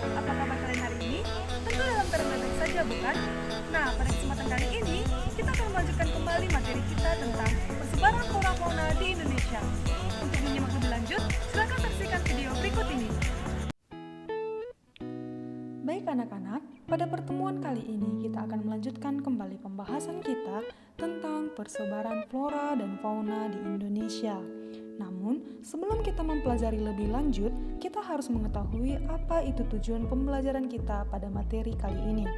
apa kabar kalian hari ini? Tentu dalam keadaan baik saja, bukan? Nah, pada kesempatan kali ini, kita akan melanjutkan kembali materi kita tentang persebaran flora fauna di Indonesia. Untuk menyimak lebih lanjut, silakan saksikan video berikut ini. Baik anak-anak, pada pertemuan kali ini kita akan melanjutkan kembali pembahasan kita tentang persebaran flora dan fauna di Indonesia. Namun, sebelum kita mempelajari lebih lanjut, kita harus mengetahui apa itu tujuan pembelajaran kita pada materi kali ini.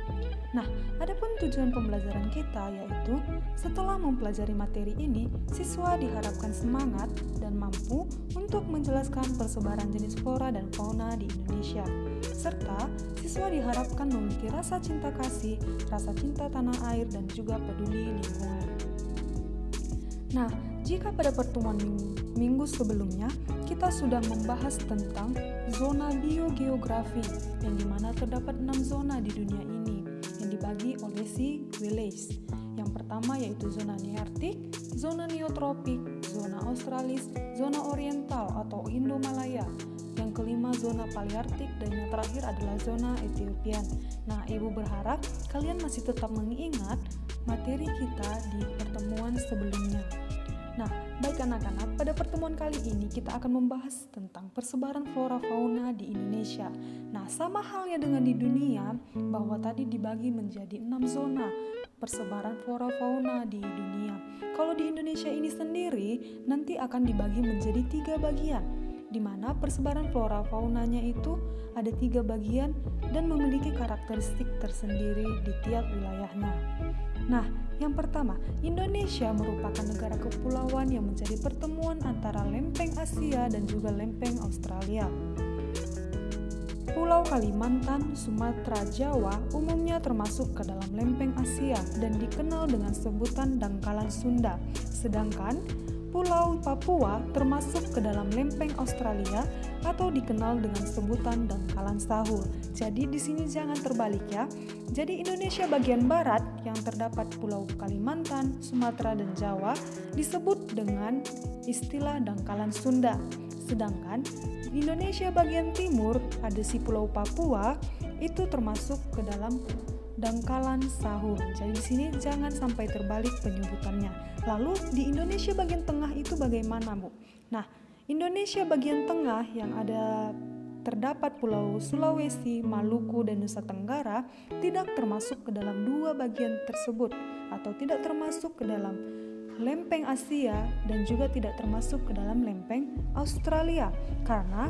Nah, adapun tujuan pembelajaran kita yaitu setelah mempelajari materi ini, siswa diharapkan semangat dan mampu untuk menjelaskan persebaran jenis flora dan fauna di Indonesia. Serta siswa diharapkan memiliki rasa cinta kasih, rasa cinta tanah air, dan juga peduli lingkungan. Nah, jika pada pertemuan minggu sebelumnya kita sudah membahas tentang zona biogeografi yang dimana terdapat 6 zona di dunia ini yang dibagi oleh si Wallace. Yang pertama yaitu zona nearktik, zona neotropik, zona australis, zona oriental atau Indo-Malaya. Yang kelima zona palearktik dan yang terakhir adalah zona Ethiopian. Nah, Ibu berharap kalian masih tetap mengingat materi kita di pertemuan sebelumnya. Nah, baik anak-anak, pada pertemuan kali ini kita akan membahas tentang persebaran flora fauna di Indonesia. Nah, sama halnya dengan di dunia, bahwa tadi dibagi menjadi 6 zona persebaran flora fauna di dunia. Kalau di Indonesia ini sendiri, nanti akan dibagi menjadi 3 bagian, di mana persebaran flora faunanya itu ada 3 bagian dan memiliki karakteristik tersendiri di tiap wilayahnya. Nah, yang pertama, Indonesia merupakan negara kepulauan yang menjadi pertemuan antara lempeng Asia dan juga lempeng Australia. Pulau Kalimantan, Sumatera, Jawa umumnya termasuk ke dalam lempeng Asia dan dikenal dengan sebutan dangkalan Sunda. Sedangkan Pulau Papua termasuk ke dalam lempeng Australia atau dikenal dengan sebutan dangkalan Sahul. Jadi di sini jangan terbalik ya. Jadi Indonesia bagian barat yang terdapat Pulau Kalimantan, Sumatera dan Jawa disebut dengan istilah dangkalan Sunda. Sedangkan Indonesia bagian timur ada si Pulau Papua itu termasuk ke dalam dangkalan Sahul. Jadi di sini jangan sampai terbalik penyebutannya. Lalu di Indonesia bagian tengah itu bagaimana, Bu? Nah, Indonesia bagian tengah yang terdapat Pulau Sulawesi, Maluku, dan Nusa Tenggara tidak termasuk ke dalam 2 bagian tersebut atau tidak termasuk ke dalam lempeng Asia dan juga tidak termasuk ke dalam lempeng Australia karena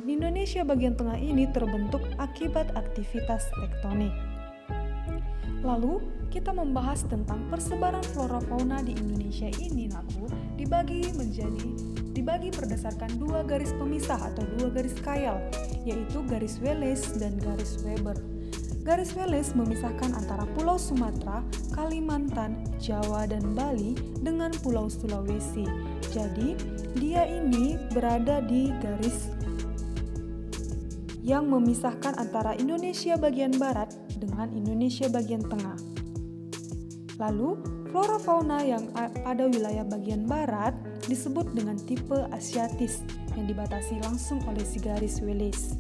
Indonesia bagian tengah ini terbentuk akibat aktivitas tektonik. Lalu kita membahas tentang persebaran flora fauna di Indonesia ini, Naku, dibagi berdasarkan 2 garis pemisah atau 2 garis khayal, yaitu garis Wallace dan garis Weber. Garis Wallace memisahkan antara Pulau Sumatera, Kalimantan, Jawa, dan Bali dengan Pulau Sulawesi. Jadi, dia ini berada di garis yang memisahkan antara Indonesia bagian barat dengan Indonesia bagian tengah. Lalu, flora fauna yang pada wilayah bagian barat disebut dengan tipe Asiatis yang dibatasi langsung oleh si garis Wallace.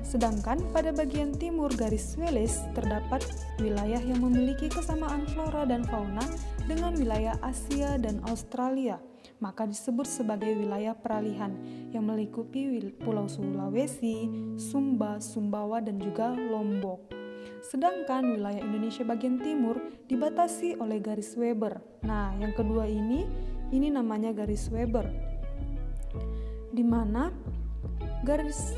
Sedangkan pada bagian timur garis Wallace terdapat wilayah yang memiliki kesamaan flora dan fauna dengan wilayah Asia dan Australia, maka disebut sebagai wilayah peralihan yang melingkupi Pulau Sulawesi, Sumba, Sumbawa, dan juga Lombok. Sedangkan wilayah Indonesia bagian timur dibatasi oleh garis Weber. Nah, yang kedua ini namanya garis Weber, di mana garis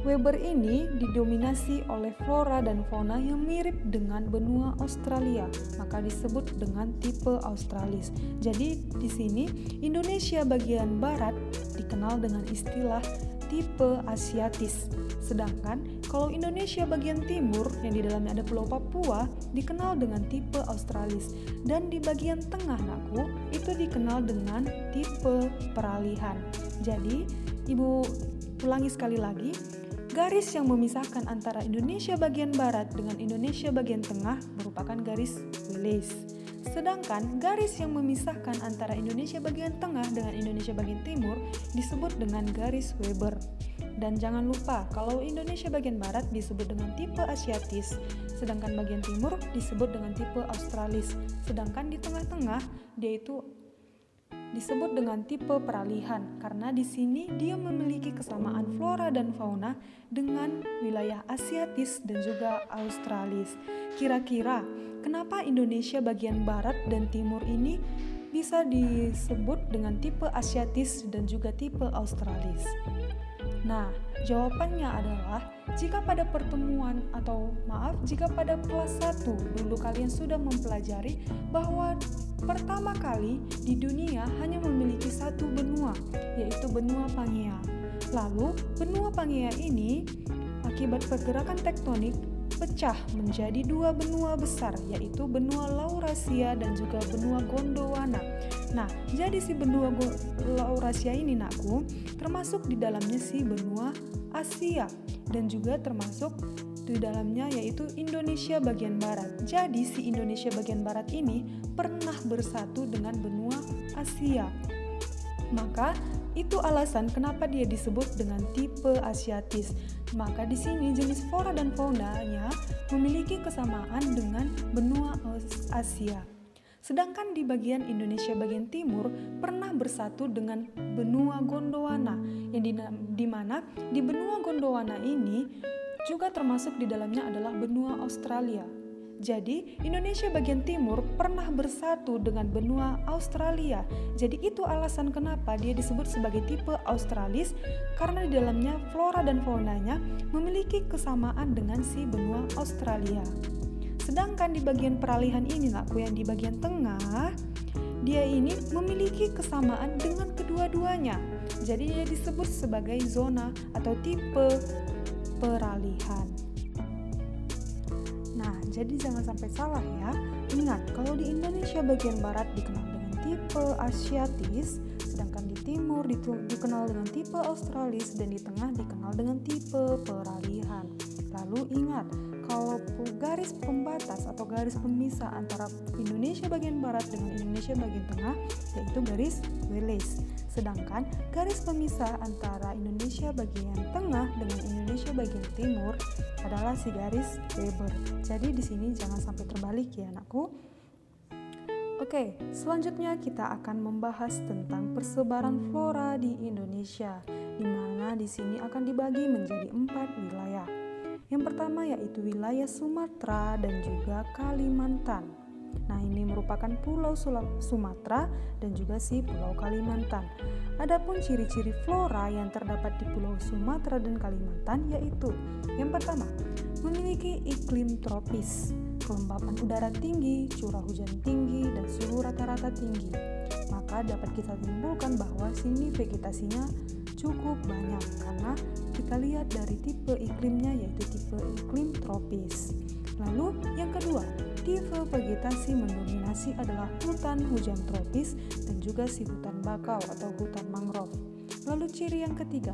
Weber ini didominasi oleh flora dan fauna yang mirip dengan benua Australia, maka disebut dengan tipe Australis. Jadi di sini Indonesia bagian barat dikenal dengan istilah tipe Asiatis. Sedangkan kalau Indonesia bagian timur yang di dalamnya ada Pulau Papua dikenal dengan tipe Australis, dan di bagian tengah, Naku, itu dikenal dengan tipe peralihan. Jadi Ibu ulangi sekali lagi. Garis yang memisahkan antara Indonesia bagian barat dengan Indonesia bagian tengah merupakan garis Wallace. Sedangkan garis yang memisahkan antara Indonesia bagian tengah dengan Indonesia bagian timur disebut dengan garis Weber. Dan jangan lupa kalau Indonesia bagian barat disebut dengan tipe Asiatis, sedangkan bagian timur disebut dengan tipe Australis, sedangkan di tengah-tengah dia itu disebut dengan tipe peralihan karena di sini dia memiliki kesamaan flora dan fauna dengan wilayah Asiatis dan juga Australis. Kira-kira kenapa Indonesia bagian barat dan timur ini bisa disebut dengan tipe Asiatis dan juga tipe Australis? Nah, jawabannya adalah jika pada kelas 1 dulu kalian sudah mempelajari bahwa pertama kali di dunia hanya memiliki satu benua, yaitu benua Pangea. Lalu, benua Pangea ini akibat pergerakan tektonik pecah menjadi dua benua besar, yaitu benua Laurasia dan juga benua Gondwana. Nah, jadi si benua Laurasia ini nakku termasuk di dalamnya si benua Asia dan juga termasuk di dalamnya yaitu Indonesia bagian barat. Jadi si Indonesia bagian barat ini pernah bersatu dengan benua Asia. Maka itu alasan kenapa dia disebut dengan tipe Asiatis. Maka di sini jenis flora dan faunanya memiliki kesamaan dengan benua Asia. Sedangkan di bagian Indonesia bagian timur pernah bersatu dengan benua Gondwana, yang di mana di benua Gondwana ini juga termasuk di dalamnya adalah benua Australia. Jadi Indonesia bagian timur pernah bersatu dengan benua Australia. Jadi itu alasan kenapa dia disebut sebagai tipe Australis, karena di dalamnya flora dan faunanya memiliki kesamaan dengan si benua Australia. Sedangkan di bagian peralihan ini nakku yang di bagian tengah, dia ini memiliki kesamaan dengan kedua-duanya. Jadi dia disebut sebagai zona atau tipe peralihan. Nah, jadi jangan sampai salah ya. Ingat, kalau di Indonesia bagian barat dikenal dengan tipe Asiatis, sedangkan di timur dikenal dengan tipe Australis, dan di tengah dikenal dengan tipe peralihan. Lalu ingat, kalau garis pembatas atau garis pemisah antara Indonesia bagian barat dengan Indonesia bagian tengah yaitu garis Wallace. Sedangkan garis pemisah antara Indonesia bagian tengah dengan Indonesia bagian timur adalah si garis Weber. Jadi di sini jangan sampai terbalik ya anakku. Oke, selanjutnya kita akan membahas tentang persebaran flora di Indonesia, di mana di sini akan dibagi menjadi 4 wilayah. Yang pertama yaitu wilayah Sumatera dan juga Kalimantan. Nah, ini merupakan pulau Sumatera dan juga si pulau Kalimantan. Adapun ciri-ciri flora yang terdapat di pulau Sumatera dan Kalimantan yaitu yang pertama, memiliki iklim tropis, kelembapan udara tinggi, curah hujan tinggi, dan suhu rata-rata tinggi. Maka dapat kita simpulkan bahwa sini vegetasinya cukup banyak karena kita lihat dari tipe iklimnya yaitu tipe iklim tropis. Lalu yang kedua, tipe vegetasi mendominasi adalah hutan hujan tropis dan juga si hutan bakau atau hutan mangrove. Lalu ciri yang ketiga,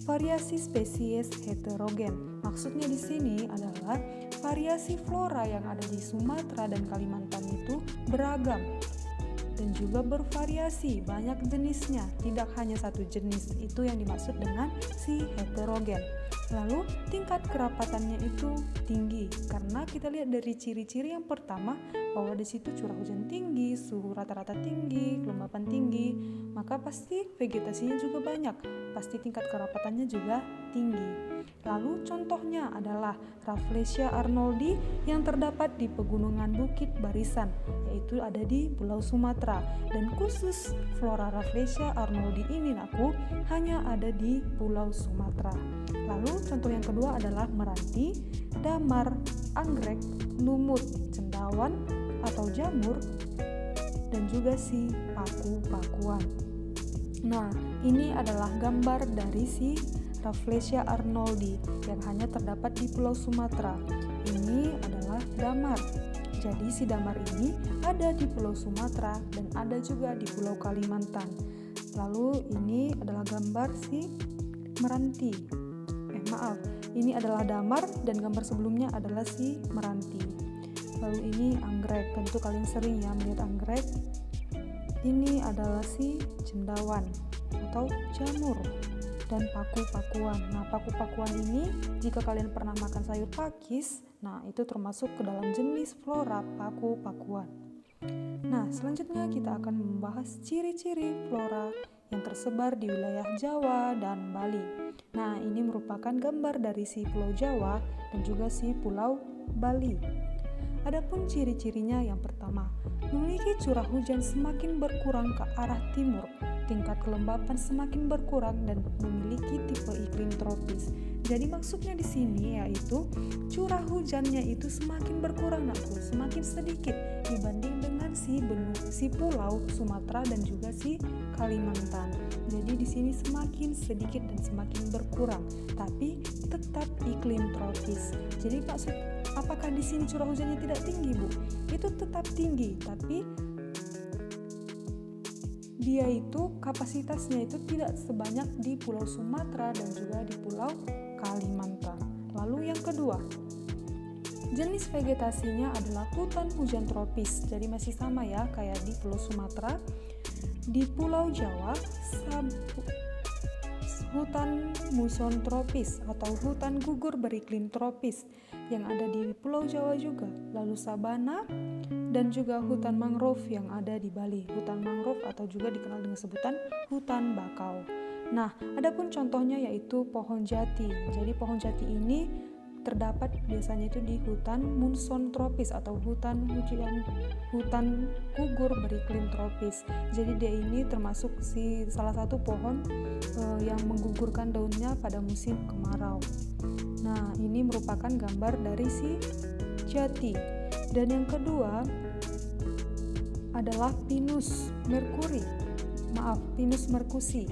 variasi spesies heterogen. Maksudnya di sini adalah variasi flora yang ada di Sumatera dan Kalimantan itu beragam dan juga bervariasi, banyak jenisnya, tidak hanya satu jenis. Itu yang dimaksud dengan si heterogen. Lalu tingkat kerapatannya itu tinggi karena kita lihat dari ciri-ciri yang pertama bahwa di situ curah hujan tinggi, suhu rata-rata tinggi, kelembapan tinggi, maka pasti vegetasinya juga banyak, pasti tingkat kerapatannya juga tinggi. Lalu contohnya adalah Rafflesia arnoldi yang terdapat di pegunungan Bukit Barisan, yaitu ada di Pulau Sumatera. Dan khusus flora Rafflesia arnoldi ini hanya ada di Pulau Sumatera. Lalu contoh yang kedua adalah meranti, damar, anggrek, lumut, cendawan atau jamur, dan juga si paku-pakuan. Nah, ini adalah gambar dari si Rafflesia arnoldi yang hanya terdapat di Pulau Sumatera. Ini adalah damar. Jadi si damar ini ada di Pulau Sumatera dan ada juga di Pulau Kalimantan. Lalu ini adalah gambar si meranti. Ini adalah damar dan gambar sebelumnya adalah si meranti. Lalu ini anggrek, tentu kalian sering ya melihat anggrek. Ini adalah si cendawan atau jamur. dan paku-pakuan. Nah, paku-pakuan ini jika kalian pernah makan sayur pakis, nah itu termasuk ke dalam jenis flora paku-pakuan. Nah, selanjutnya kita akan membahas ciri-ciri flora yang tersebar di wilayah Jawa dan Bali. Nah, ini merupakan gambar dari si Pulau Jawa dan juga si Pulau Bali. Adapun ciri-cirinya yang pertama, memiliki curah hujan semakin berkurang ke arah timur, tingkat kelembapan semakin berkurang dan memiliki tipe iklim tropis. Jadi maksudnya di sini yaitu curah hujannya itu semakin berkurang, semakin sedikit dibanding dengan si pulau Sumatera dan juga si Kalimantan. Jadi di sini semakin sedikit dan semakin berkurang, tapi tetap iklim tropis. Jadi apakah di sini curah hujannya tidak tinggi, Bu? Itu tetap tinggi, tapi dia itu kapasitasnya itu tidak sebanyak di Pulau Sumatera dan juga di Pulau Kalimantan. Lalu yang kedua, jenis vegetasinya adalah hutan hujan tropis. Jadi masih sama ya kayak di Pulau Sumatera. Di Pulau Jawa, hutan muson tropis atau hutan gugur beriklim tropis yang ada di Pulau Jawa juga. Lalu sabana dan juga hutan mangrove yang ada di Bali. Hutan mangrove atau juga dikenal dengan sebutan hutan bakau. Nah, adapun contohnya yaitu pohon jati. Jadi pohon jati ini terdapat biasanya itu di hutan muson tropis atau hutan gugur beriklim tropis. Jadi dia ini termasuk salah satu pohon yang menggugurkan daunnya pada musim kemarau. Nah, ini merupakan gambar dari si jati. Dan yang kedua adalah Pinus mercusi.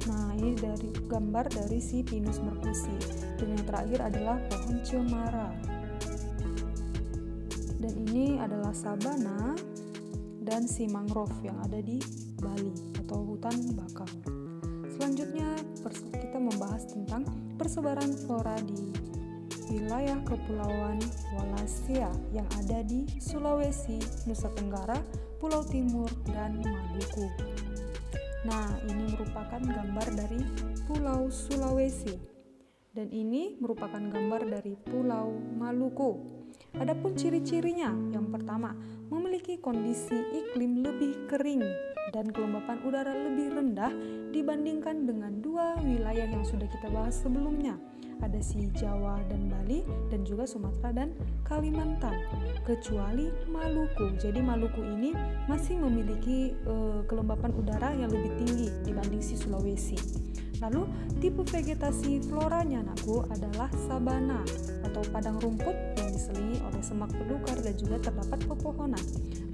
Nah, ini dari gambar dari si Pinus mercusi. Dan yang terakhir adalah pohon cemara. Dan ini adalah sabana dan si mangrove yang ada di Bali atau hutan bakau. Selanjutnya kita membahas tentang persebaran flora di wilayah Kepulauan Wallacea yang ada di Sulawesi, Nusa Tenggara, Pulau Timur, dan Maluku. Nah, ini merupakan gambar dari Pulau Sulawesi dan ini merupakan gambar dari Pulau Maluku. Adapun ciri-cirinya, yang pertama, memiliki kondisi iklim lebih kering dan kelembapan udara lebih rendah dibandingkan dengan dua wilayah yang sudah kita bahas sebelumnya. Ada si Jawa dan Bali dan juga Sumatera dan Kalimantan, kecuali Maluku. Jadi Maluku ini masih memiliki kelembapan udara yang lebih tinggi dibanding si Sulawesi. Lalu tipe vegetasi floranya adalah sabana atau padang rumput yang diselingi oleh semak belukar dan juga terdapat pepohonan.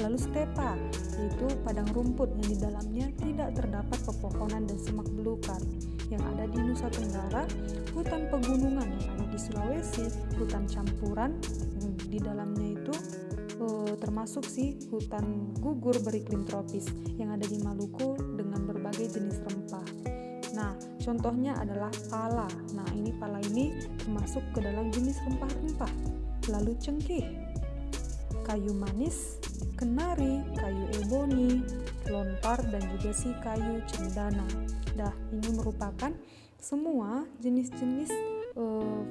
Lalu stepa, yaitu padang rumput yang di dalamnya tidak terdapat pepohonan dan semak belukar yang ada di Nusa Tenggara, hutan pegunungan yang ada di Sulawesi, hutan campuran yang di dalamnya itu termasuk hutan gugur beriklim tropis yang ada di Maluku dengan berbagai jenis rempah. Nah, contohnya adalah pala. Nah, pala ini termasuk ke dalam jenis rempah-rempah. Lalu cengkih, kayu manis, kenari, kayu eboni, lontar, dan juga si kayu cendana. Ini merupakan semua jenis-jenis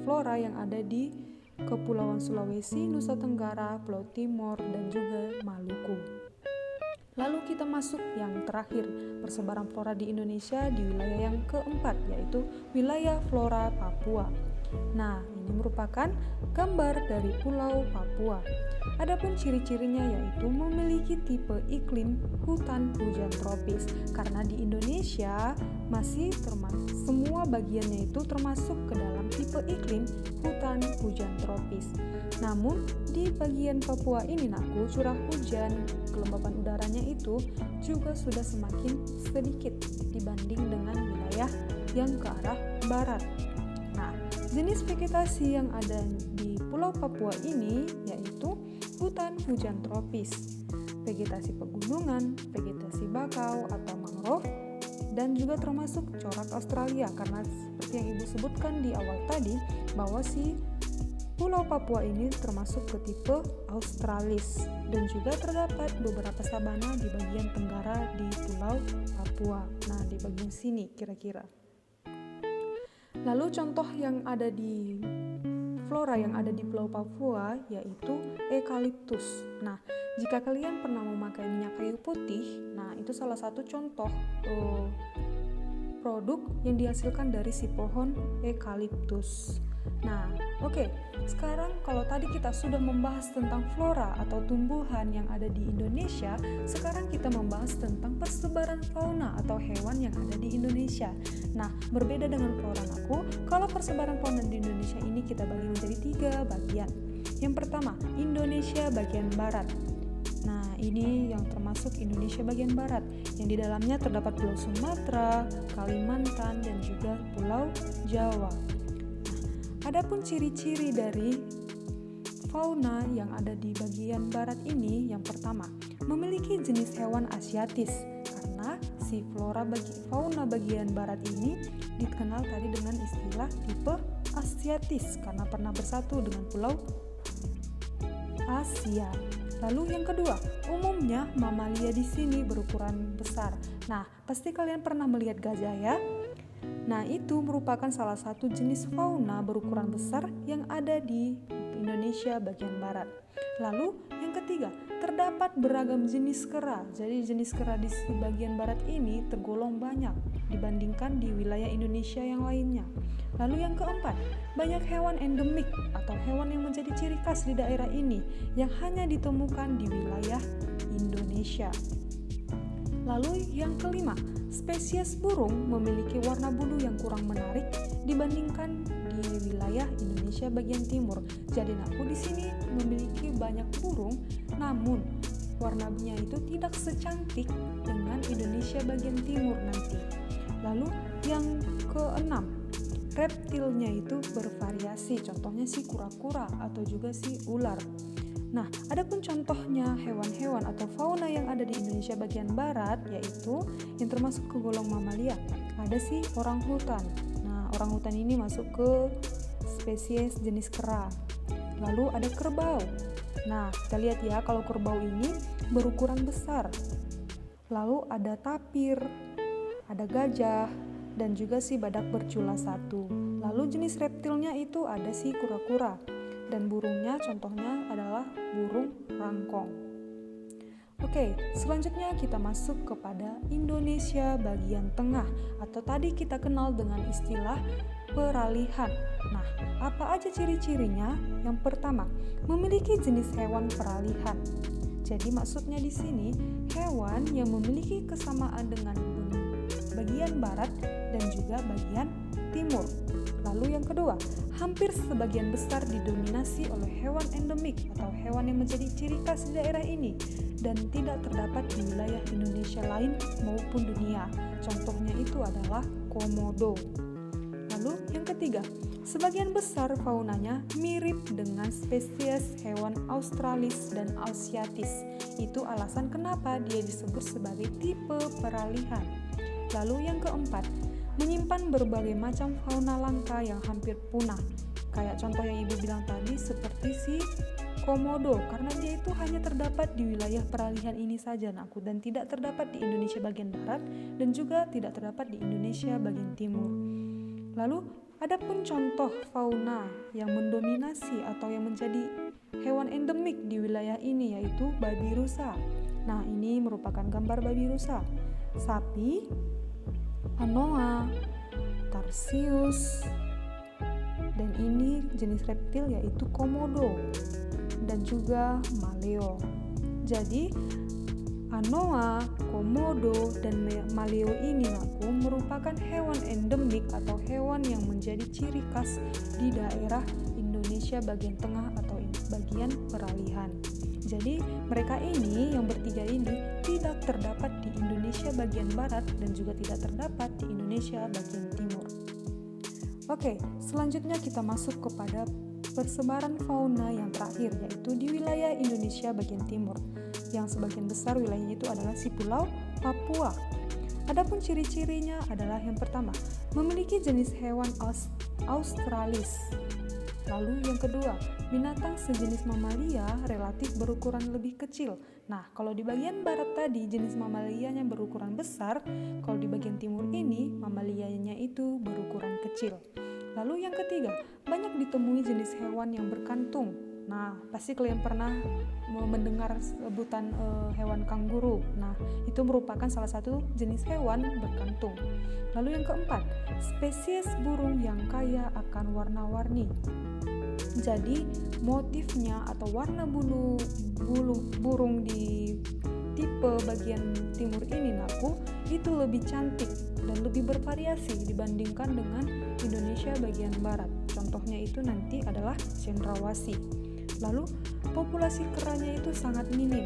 flora yang ada di Kepulauan Sulawesi, Nusa Tenggara, Pulau Timur, dan juga Maluku. Lalu kita masuk yang terakhir, persebaran flora di Indonesia di wilayah yang keempat, yaitu wilayah flora Papua. Nah, ini merupakan gambar dari Pulau Papua. Adapun ciri-cirinya yaitu memiliki tipe iklim hutan hujan tropis, karena di Indonesia masih termasuk semua bagiannya itu termasuk ke dalam tipe iklim hutan hujan tropis. Namun di bagian Papua ini curah hujan kelembapan udaranya itu juga sudah semakin sedikit dibanding dengan wilayah yang ke arah barat. Nah, jenis vegetasi yang ada di Pulau Papua ini yaitu hutan hujan tropis, vegetasi pegunungan, vegetasi bakau atau mangrove, dan juga termasuk corak Australia, karena seperti yang Ibu sebutkan di awal tadi bahwa si Pulau Papua ini termasuk ke tipe Australis, dan juga terdapat beberapa sabana di bagian tenggara di Pulau Papua. Nah, di bagian sini kira-kira. Lalu contoh yang ada di flora yang ada di Pulau Papua yaitu eukaliptus. Nah, jika kalian pernah memakai minyak kayu putih, nah itu salah satu contoh produk yang dihasilkan dari si pohon eukaliptus. Nah, oke. Sekarang kalau tadi kita sudah membahas tentang flora atau tumbuhan yang ada di Indonesia, sekarang kita membahas tentang persebaran fauna atau hewan yang ada di Indonesia. Nah, berbeda dengan flora aku, kalau persebaran fauna di Indonesia ini kita bagi menjadi 3 bagian. Yang pertama, Indonesia bagian barat. Nah, ini yang termasuk Indonesia bagian barat, yang di dalamnya terdapat Pulau Sumatera, Kalimantan, dan juga Pulau Jawa. Adapun ciri-ciri dari fauna yang ada di bagian barat ini, yang pertama, memiliki jenis hewan asiatis karena si fauna bagian barat ini dikenal tadi dengan istilah tipe asiatis karena pernah bersatu dengan pulau Asia. Lalu yang kedua, umumnya mamalia di sini berukuran besar. Nah, pasti kalian pernah melihat gajah ya? Nah, itu merupakan salah satu jenis fauna berukuran besar yang ada di Indonesia bagian barat. Lalu, yang ketiga, terdapat beragam jenis kera. Jadi, jenis kera di bagian barat ini tergolong banyak dibandingkan di wilayah Indonesia yang lainnya. Lalu yang keempat, banyak hewan endemik atau hewan yang menjadi ciri khas di daerah ini yang hanya ditemukan di wilayah Indonesia. Lalu yang kelima, spesies burung memiliki warna bulu yang kurang menarik dibandingkan di wilayah Indonesia bagian timur. Jadi aku di sini memiliki banyak burung, namun warnanya itu tidak secantik dengan Indonesia bagian timur nanti. Lalu yang keenam, reptilnya itu bervariasi, contohnya si kura-kura atau juga si ular. Nah, adapun contohnya hewan-hewan atau fauna yang ada di Indonesia bagian barat yaitu yang termasuk ke golong mamalia. Ada sih orang hutan. Nah, orang hutan ini masuk ke spesies jenis kera. Lalu ada kerbau. Nah, kita lihat ya kalau kerbau ini berukuran besar. Lalu ada tapir, ada gajah, dan juga si badak bercula satu. Lalu jenis reptilnya itu ada si kura-kura. Dan burungnya contohnya adalah burung rangkong. Oke, selanjutnya kita masuk kepada Indonesia bagian tengah atau tadi kita kenal dengan istilah peralihan. Nah, apa aja ciri-cirinya? Yang pertama, memiliki jenis hewan peralihan. Jadi maksudnya di sini hewan yang memiliki kesamaan dengan bagian barat dan juga bagian timur. Lalu yang kedua, hampir sebagian besar didominasi oleh hewan endemik atau hewan yang menjadi ciri khas di daerah ini dan tidak terdapat di wilayah Indonesia lain maupun dunia. Contohnya itu adalah komodo. Lalu yang ketiga, sebagian besar faunanya mirip dengan spesies hewan australis dan asiatis. Itu alasan kenapa dia disebut sebagai tipe peralihan. Lalu yang keempat, menyimpan berbagai macam fauna langka yang hampir punah. Kayak contoh yang ibu bilang tadi seperti si komodo, karena dia itu hanya terdapat di wilayah peralihan ini saja nakku, dan tidak terdapat di Indonesia bagian barat dan juga tidak terdapat di Indonesia bagian timur. Lalu adapun contoh fauna yang mendominasi atau yang menjadi hewan endemik di wilayah ini yaitu babi rusa. Nah, ini merupakan gambar babi rusa. Sapi, anoa, tarsius, dan ini jenis reptil yaitu komodo dan juga maleo. Jadi anoa, komodo, dan maleo ini merupakan hewan endemik atau hewan yang menjadi ciri khas di daerah Indonesia bagian tengah atau bagian peralihan. Jadi mereka ini yang bertiga ini tidak terdapat di Indonesia bagian barat dan juga tidak terdapat di Indonesia bagian timur. Oke, selanjutnya kita masuk kepada persebaran fauna yang terakhir yaitu di wilayah Indonesia bagian timur. Yang sebagian besar wilayahnya itu adalah si Pulau Papua. Adapun ciri-cirinya adalah yang pertama, memiliki jenis hewan australis. Lalu yang kedua, binatang sejenis mamalia relatif berukuran lebih kecil. Nah, kalau di bagian barat tadi jenis mamalianya berukuran besar, kalau di bagian timur ini mamalianya itu berukuran kecil. Lalu yang ketiga, banyak ditemui jenis hewan yang berkantung. Nah, pasti kalian pernah mendengar sebutan hewan kanguru. Nah, itu merupakan salah satu jenis hewan berkantung. Lalu yang keempat, spesies burung yang kaya akan warna-warni. Jadi, motifnya atau warna bulu burung di tipe bagian timur ini itu lebih cantik dan lebih bervariasi dibandingkan dengan Indonesia bagian barat. Contohnya itu nanti adalah cendrawasih. Lalu populasi keranya itu sangat minim.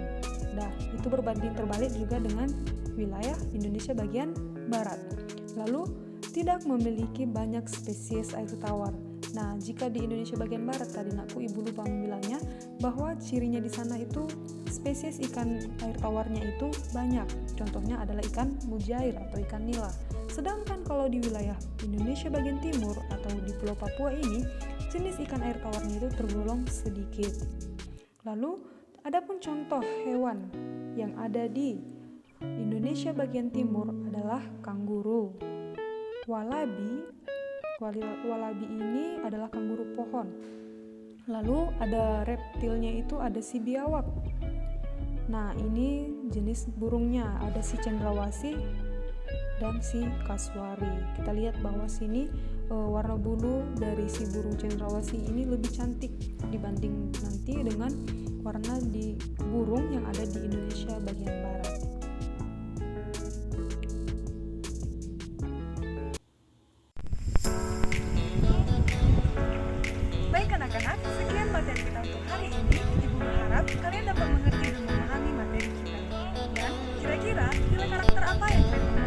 Nah, itu berbanding terbalik juga dengan wilayah Indonesia bagian barat. Lalu tidak memiliki banyak spesies air tawar. Nah, jika di Indonesia bagian barat tadi ibu lupa membilangnya bahwa cirinya di sana itu spesies ikan air tawarnya itu banyak. Contohnya adalah ikan mujair atau ikan nila. Sedangkan kalau di wilayah Indonesia bagian timur atau di Pulau Papua ini, jenis ikan air tawarnya itu tergolong sedikit. Lalu, adapun contoh hewan yang ada di Indonesia bagian timur adalah kanguru. Walabi ini adalah kanguru pohon. Lalu ada reptilnya itu ada si biawak. Nah, ini jenis burungnya, ada si cendrawasih dan si kasuari. Kita lihat bahwa sini warna bulu dari si burung cendrawasih ini lebih cantik dibanding nanti dengan warna di burung yang ada di Indonesia bagian barat. Baik anak-anak, sekian materi kita untuk hari ini. Ibu berharap kalian dapat mengerti dan memahami materi kita. Dan kira-kira nilai karakter apa yang kalian